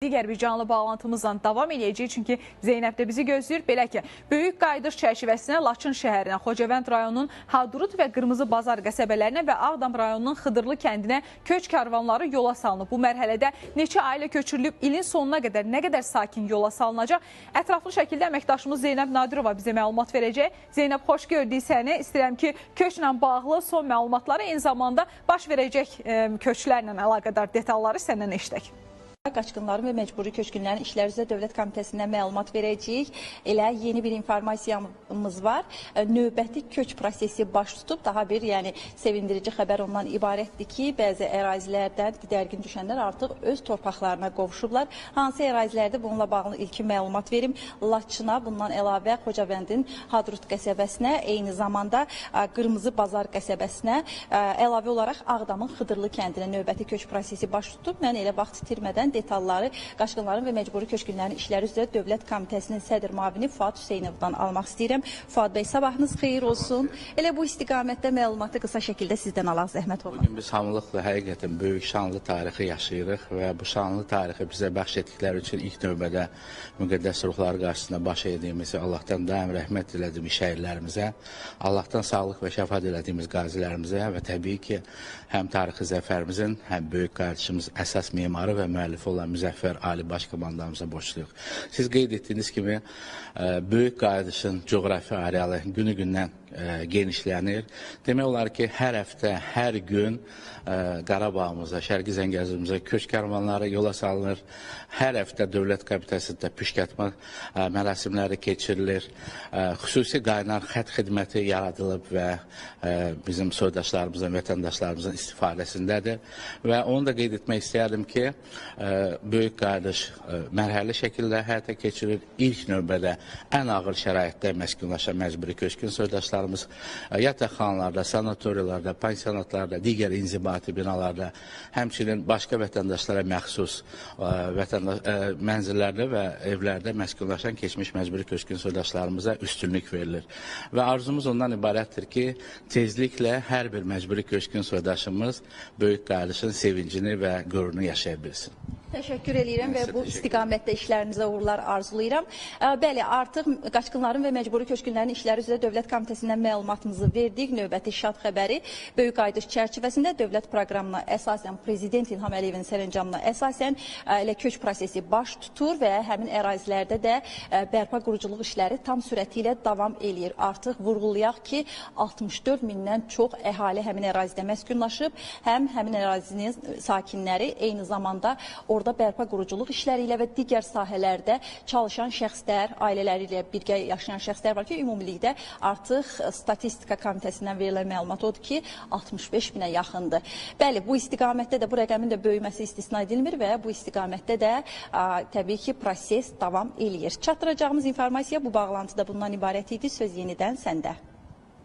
digər bir canlı bağlantımızla davam edəcəyik. Çünki Zeynəb də bizi gözləyir. Belə ki, böyük qayıdış çərçivəsinə Laçın şəhərinə, Xocavənd rayonunun Hadrut və Qırmızı Bazar qəsəbələrinə və Ağdam rayonunun Xıdırlı kəndinə köç karvanları yola salınıb. Bu mərhələdə neçə ailə köçürülüb, ilin sonuna qədər nə qədər sakin yola salınacaq? Ətraflı şəkildə əməkdaşımız Zeynəb Nadirova bizə məlumat verəcək. Zeynəb, xoş gördük səni. İstəyirəm ki, köçlə bağlı son məlumatları, eyni zamanda baş verəcək köçlərlə əlaqədar detalları səndən eşidək. Qaçqınların və məcburi köçkünlərin İşlər üzrə Dövlət Komitəsindən məlumat verəcəyik. Elə yeni bir informasiyamız var. Növbəti köç prosesi baş tutub. Daha bir sevindirici xəbər ondan ibarətdir ki, bəzi ərazilərdən didərgin düşənlər artıq öz torpaqlarına qovuşublar. Hansı ərazilərdə bununla bağlı ilkin məlumat verim. Laçına, bundan əlavə Xocavəndin Hadrut qəsəbəsinə, eyni zamanda Qırmızı Bazar qəsəbəsinə, əlavə olaraq Ağdamın Xıdırlı kəndinə növbəti köç prosesi baş tutub. Mən elə vaxt itirmədən detalları Qaçqınların və Məcburi Köçkünlərin İşləri üzrə Dövlət Komitəsinin sədr müavini Fuad Hüseynovdan almaq istəyirəm. Fuad bəy, sabahınız xeyir olsun. Elə bu istiqamətdə məlumatı qısa şəkildə sizdən alaq, zəhmət olmaz. Bugün biz hamılıqla həqiqətən böyük şanlı tarixi yaşayırıq və bu şanlı tarixi bizə bəxş etdikləri üçün ilk növbədə müqəddəs ruhları qarşısında baş ediyimiz, Allahdan daim rəhmət dilədiyimiz şəhidlərimizə, Allahdan sağlıq və şəfa dilədiyimiz qazilərimizə və təbii ki, həm tarixi zəfərimizin, həm böyük qardaşımız əsas mimarı və müəllifi olan Müzəffər Ali Baş Komandanımıza borçluyuq. Siz qeyd etdiyiniz kimi, böyük qayıdışın coğrafi arealı günü-gündən genişlənir. Demək olar ki, hər həftə, hər gün Qarabağımıza, Şərqi Zəngəzurumuza köç karvanları yola salınır. Hər həftə Dövlət Komitəsində püşkatma mərasimləri keçirilir. Xüsusi qaynar xətt xidməti yaradılıb və bizim soydaşlarımızın, vətəndaşlarımızın istifadəsindədir. Və onu da qeyd etmək istəyərdim ki, böyük qayıdış mərhəli şəkildə həyata keçirir. İlk növbədə ən ağır şəraitdə məskunlaşan məcburi köçkün soydaşlarımız yataqxanalarda, sanatoriyalarda, pansionatlarda, digər inzibati binalarda, həmçinin başqa vətəndaşlara məxsus mənzillərdə və evlərdə məskunlaşan keçmiş məcburi köçkün soydaşlarımıza üstünlük verilir. Və arzumuz ondan ibarətdir ki, tezliklə hər bir məcburi köçkün soydaşımız böyük qayıdışın sevincini və qürurunu yaşaya bilsin. Təşəkkür edirəm və bu istiqamətdə işlərinizə uğurlar arzulayıram. Bəli, artıq Qaçqınların və Məcburi Köçkünlərin İşləri üzrə Dövlət Komitəsindən məlumatımızı verdik. Növbəti şad xəbəri böyük qayıdış çərçivəsində dövlət proqramına əsasən, Prezident İlham Əliyevin sərəncamına əsasən elə köç prosesi baş tutur və həmin ərazilərdə də bərpa quruculuq işləri tam sürəti ilə davam eləyir. Artıq vurğulayaq ki, 64 mindən çox əhali həmin ərazidə məskunlaşıb, həmin ərazinin sakinləri eyni zamanda orada bərpa quruculuq işləri ilə və digər sahələrdə çalışan şəxslər, ailələri ilə birgə yaşayan şəxslər var ki, ümumilikdə artıq Statistika Komitəsindən verilən məlumat odur ki, 65 minə yaxındır. Bəli, bu istiqamətdə də bu rəqəmin də böyüməsi istisna edilmir və bu istiqamətdə də təbii ki, proses davam eləyir. Çatdıracağımız informasiya bu bağlantıda bundan ibarət idi. Söz yenidən səndə.